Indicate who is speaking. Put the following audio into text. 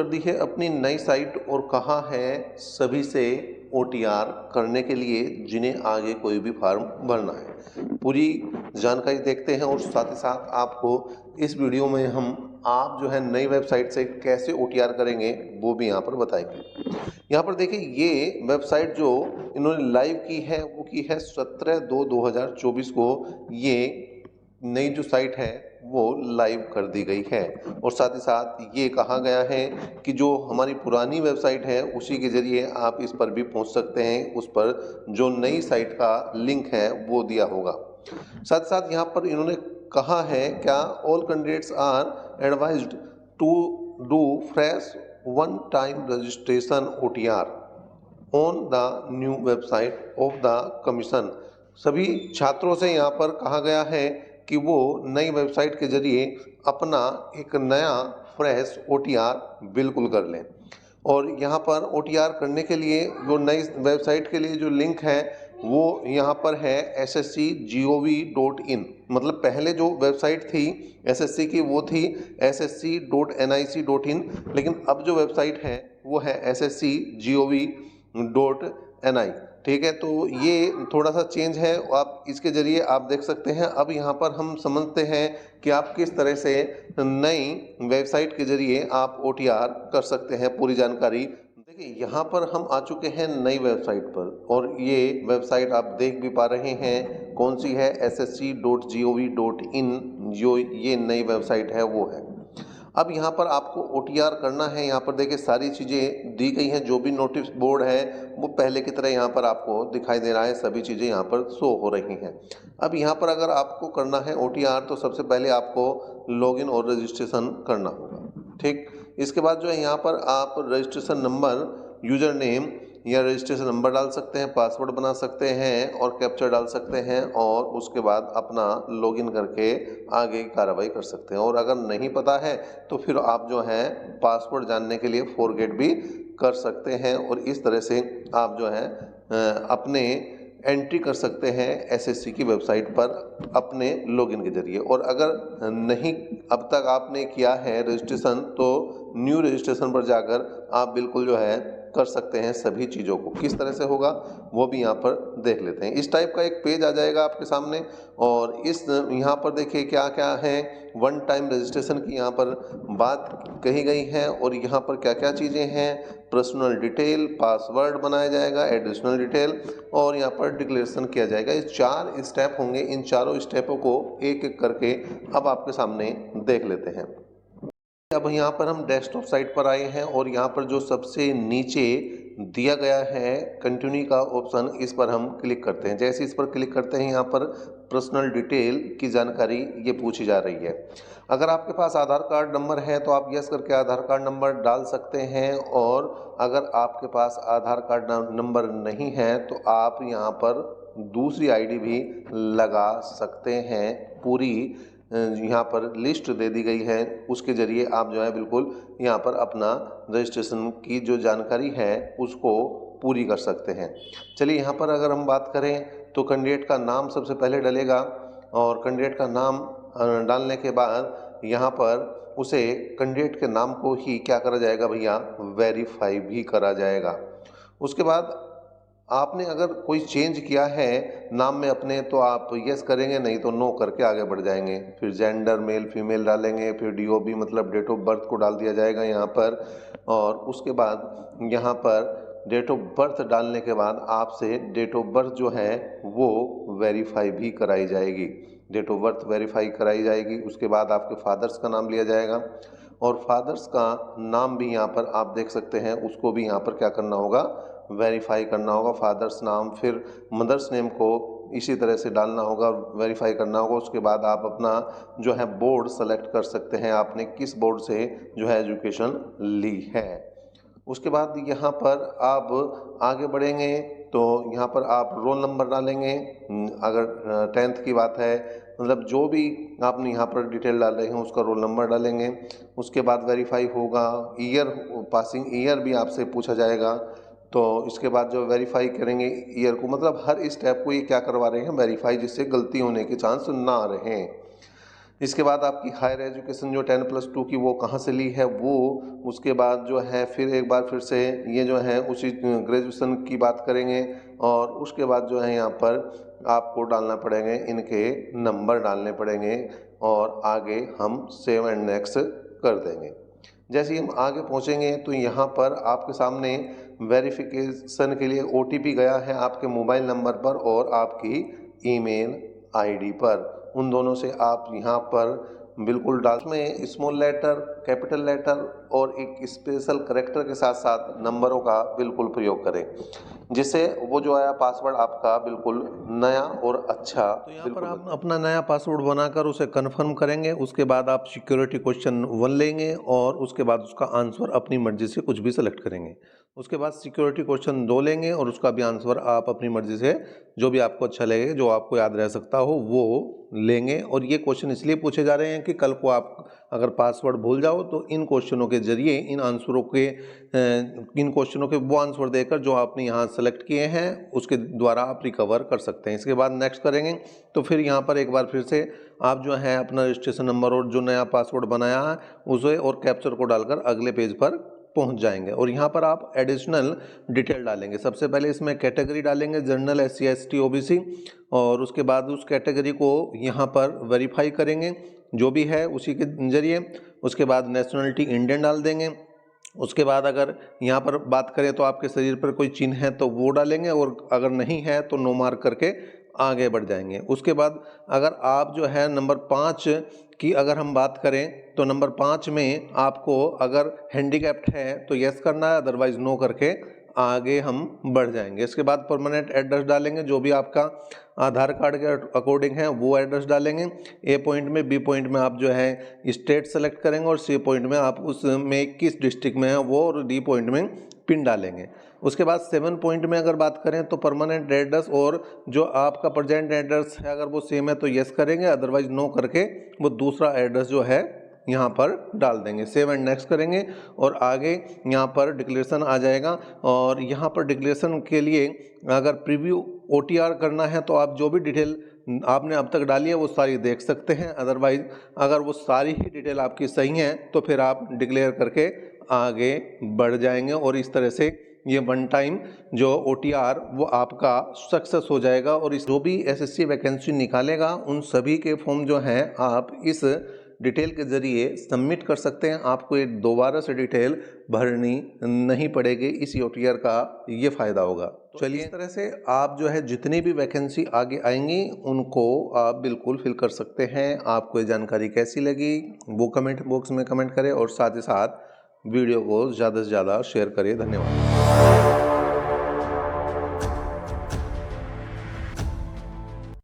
Speaker 1: कर दी है अपनी नई साइट और कहा है सभी से OTR करने के लिए जिन्हें आगे कोई भी फॉर्म भरना है। पूरी जानकारी देखते हैं और साथ ही साथ आपको इस वीडियो में हम आप जो है नई वेबसाइट से कैसे OTR करेंगे वो भी यहाँ पर बताएंगे। यहाँ पर देखिए ये वेबसाइट जो इन्होंने लाइव की है वो की है 17/2/2024 को। ये नई जो साइट है वो लाइव कर दी गई है और साथ ही साथ ये कहा गया है कि जो हमारी पुरानी वेबसाइट है उसी के ज़रिए आप इस पर भी पहुंच सकते हैं। उस पर जो नई साइट का लिंक है वो दिया होगा। साथ साथ यहाँ पर इन्होंने कहा है क्या all candidates are advised to do fresh one time registration OTR on the new website of the commission. सभी छात्रों से यहाँ पर कहा गया है कि वो नई वेबसाइट के जरिए अपना एक नया फ्रेश OTR बिल्कुल कर लें। और यहाँ पर OTR करने के लिए जो नई वेबसाइट के लिए जो लिंक है वो यहाँ पर है ssc.gov.in। मतलब पहले जो वेबसाइट थी SSC की वो थी ssc.nic.in, लेकिन अब जो वेबसाइट है वो है ssc.gov.ni। ठीक है, तो ये थोड़ा सा चेंज है, आप इसके ज़रिए आप देख सकते हैं। अब यहाँ पर हम समझते हैं कि आप किस तरह से नई वेबसाइट के ज़रिए आप OTR कर सकते हैं। पूरी जानकारी देखिए, यहाँ पर हम आ चुके हैं नई वेबसाइट पर और ये वेबसाइट आप देख भी पा रहे हैं कौन सी है, ssc.gov.in। जो ये नई वेबसाइट है वो है। अब यहाँ पर आपको OTR करना है। यहाँ पर देखिए सारी चीज़ें दी गई हैं, जो भी नोटिस बोर्ड है वो पहले की तरह यहाँ पर आपको दिखाई दे रहा है, सभी चीज़ें यहाँ पर शो हो रही हैं। अब यहाँ पर अगर आपको करना है OTR तो सबसे पहले आपको लॉगिन और रजिस्ट्रेशन करना होगा। ठीक, इसके बाद जो है यहाँ पर आप रजिस्ट्रेशन नंबर, यूज़र नेम या रजिस्ट्रेशन नंबर डाल सकते हैं, पासवर्ड बना सकते हैं और कैप्चर डाल सकते हैं और उसके बाद अपना लॉगिन करके आगे की कार्रवाई कर सकते हैं। और अगर नहीं पता है तो फिर आप जो है पासवर्ड जानने के लिए फॉरगेट भी कर सकते हैं और इस तरह से आप जो है अपने एंट्री कर सकते हैं SSC की वेबसाइट पर अपने लॉगिन के जरिए। और अगर नहीं अब तक आपने किया है रजिस्ट्रेशन तो न्यू रजिस्ट्रेशन पर जाकर आप बिल्कुल जो है कर सकते हैं सभी चीज़ों को। किस तरह से होगा वो भी यहाँ पर देख लेते हैं। इस टाइप का एक पेज आ जाएगा आपके सामने और इस यहाँ पर देखिए क्या क्या है, वन टाइम रजिस्ट्रेशन की यहाँ पर बात कही गई है और यहाँ पर क्या क्या चीज़ें हैं, पर्सनल डिटेल, पासवर्ड बनाया जाएगा, एडिशनल डिटेल और यहाँ पर डिक्लेरेशन किया जाएगा। ये 4 स्टेप होंगे। इन चारों स्टेपों को एक एक करके अब आपके सामने देख लेते हैं। अब यहाँ पर हम डेस्कटॉप साइट पर आए हैं और यहाँ पर जो सबसे नीचे दिया गया है कंटिन्यू का ऑप्शन, इस पर हम क्लिक करते हैं। जैसे इस पर क्लिक करते हैं यहाँ पर पर्सनल डिटेल की जानकारी ये पूछी जा रही है। अगर आपके पास आधार कार्ड नंबर है तो आप यस करके आधार कार्ड नंबर डाल सकते हैं और अगर आपके पास आधार कार्ड नंबर नहीं है तो आप यहाँ पर दूसरी ID भी लगा सकते हैं। पूरी यहाँ पर लिस्ट दे दी गई है, उसके ज़रिए आप जो है बिल्कुल यहाँ पर अपना रजिस्ट्रेशन की जो जानकारी है उसको पूरी कर सकते हैं। चलिए यहाँ पर अगर हम बात करें तो कैंडिडेट का नाम सबसे पहले डलेगा और कैंडिडेट का नाम डालने के बाद यहाँ पर उसे कैंडिडेट के नाम को ही क्या करा जाएगा भैया, वेरीफाई भी करा जाएगा। उसके बाद आपने अगर कोई चेंज किया है नाम में अपने तो आप यस करेंगे, नहीं तो नो करके आगे बढ़ जाएंगे। फिर जेंडर मेल फीमेल डालेंगे, फिर DOB मतलब डेट ऑफ बर्थ को डाल दिया जाएगा यहाँ पर और उसके बाद यहाँ पर डेट ऑफ बर्थ डालने के बाद आपसे डेट ऑफ बर्थ जो है वो वेरीफाई भी कराई जाएगी। डेट ऑफ बर्थ वेरीफाई कराई जाएगी। उसके बाद आपके फादर्स का नाम लिया जाएगा और फादर्स का नाम भी यहाँ पर आप देख सकते हैं, उसको भी यहाँ पर क्या करना होगा, वेरीफाई करना होगा फादर्स नाम। फिर मदर्स नेम को इसी तरह से डालना होगा, वेरीफाई करना होगा। उसके बाद आप अपना जो है बोर्ड सेलेक्ट कर सकते हैं, आपने किस बोर्ड से जो है एजुकेशन ली है। उसके बाद यहाँ पर आप आगे बढ़ेंगे तो यहाँ पर आप रोल नंबर डालेंगे। अगर 10th की बात है मतलब जो भी आपने यहाँ पर डिटेल डाल रहे हैं उसका रोल नंबर डालेंगे। उसके बाद वेरीफाई होगा, ईयर, पासिंग ईयर भी आपसे पूछा जाएगा। तो इसके बाद जो वेरीफाई करेंगे ईयर को, मतलब हर स्टेप को ये क्या करवा रहे हैं, वेरीफाई, जिससे गलती होने के चांस ना रहें। इसके बाद आपकी हायर एजुकेशन जो 10+2 की वो कहाँ से ली है वो, उसके बाद जो है फिर एक बार फिर से ये जो है उसी ग्रेजुएशन की बात करेंगे और उसके बाद जो है यहाँ पर आपको डालना पड़ेंगे, इनके नंबर डालने पड़ेंगे और आगे हम सेव एंड नेक्स्ट कर देंगे। जैसे ही हम आगे पहुँचेंगे तो यहाँ पर आपके सामने वेरिफिकेशन के लिए OTP गया है आपके मोबाइल नंबर पर और आपकी ईमेल ID पर। उन दोनों से आप यहाँ पर बिल्कुल डाल में स्मॉल लेटर, कैपिटल लेटर और एक स्पेशल करैक्टर के साथ साथ नंबरों का बिल्कुल प्रयोग करें, जिससे वो जो है पासवर्ड आपका बिल्कुल नया और अच्छा। तो यहाँ पर आप अपना नया पासवर्ड बनाकर उसे कन्फर्म करेंगे। उसके बाद आप सिक्योरिटी क्वेश्चन 1 लेंगे और उसके बाद उसका आंसर अपनी मर्जी से कुछ भी सेलेक्ट करेंगे। उसके बाद सिक्योरिटी क्वेश्चन 2 लेंगे और उसका भी आंसर आप अपनी मर्जी से जो भी आपको अच्छा लगे, जो आपको याद रह सकता हो वो लेंगे। और ये क्वेश्चन इसलिए पूछे जा रहे हैं कि कल को आप अगर पासवर्ड भूल जाओ तो इन क्वेश्चनों के जरिए इन क्वेश्चनों के वो आंसर देकर जो आपने यहाँ सेलेक्ट किए हैं उसके द्वारा आप रिकवर कर सकते हैं। इसके बाद नेक्स्ट करेंगे तो फिर यहाँ पर एक बार फिर से आप जो है अपना रजिस्ट्रेशन नंबर और जो नया पासवर्ड बनाया है उसे और कैप्चर को डालकर अगले पेज पर पहुंच जाएंगे और यहाँ पर आप एडिशनल डिटेल डालेंगे। सबसे पहले इसमें कैटेगरी डालेंगे जनरल, SC, ST, OBC और उसके बाद उस कैटेगरी को यहाँ पर वेरीफाई करेंगे जो भी है उसी के जरिए। उसके बाद नेशनलिटी इंडियन डाल देंगे। उसके बाद अगर यहाँ पर बात करें तो आपके शरीर पर कोई चिन्ह है तो वो डालेंगे और अगर नहीं है तो नो मार्क करके आगे बढ़ जाएंगे। उसके बाद अगर आप जो है नंबर 5 की अगर हम बात करें तो नंबर 5 में आपको अगर हैंडीकैप्ड है तो यस करना है, अदरवाइज नो करके आगे हम बढ़ जाएंगे। इसके बाद परमानेंट एड्रेस डालेंगे, जो भी आपका आधार कार्ड के अकॉर्डिंग है वो एड्रेस डालेंगे। A पॉइंट में, B पॉइंट में आप जो है स्टेट सेलेक्ट करेंगे और C पॉइंट में आप उसमें किस डिस्ट्रिक्ट में है वो, और D पॉइंट में पिन डालेंगे। उसके बाद 7 पॉइंट में अगर बात करें तो परमानेंट एड्रेस और जो आपका प्रेजेंट एड्रेस है अगर वो सेम है तो यस करेंगे, अदरवाइज नो करके वो दूसरा एड्रेस जो है यहाँ पर डाल देंगे। सेव एंड नेक्स्ट करेंगे और आगे यहाँ पर डिक्लेरेशन आ जाएगा और यहाँ पर डिक्लेरेशन के लिए अगर प्रीव्यू OTR करना है तो आप जो भी डिटेल आपने अब तक डाली है वो सारी देख सकते हैं। अदरवाइज अगर वो सारी ही डिटेल आपकी सही है तो फिर आप डिक्लेयर करके आगे बढ़ जाएंगे और इस तरह से ये 1 टाइम जो OTR वो आपका सक्सेस हो जाएगा। और इस जो भी SSC वैकेंसी निकालेगा उन सभी के फॉर्म जो हैं आप इस डिटेल के ज़रिए सबमिट कर सकते हैं। आपको एक दोबारा से डिटेल भरनी नहीं पड़ेगी। इस OTR का ये फ़ायदा होगा। तो चलिए इस तरह से आप जो है जितनी भी वैकेंसी आगे आएंगी उनको आप बिल्कुल फिल कर सकते हैं। आपको ये जानकारी कैसी लगी वो कमेंट बॉक्स में कमेंट करें और साथ ही साथ वीडियो को ज़्यादा से ज़्यादा शेयर करिए। धन्यवाद।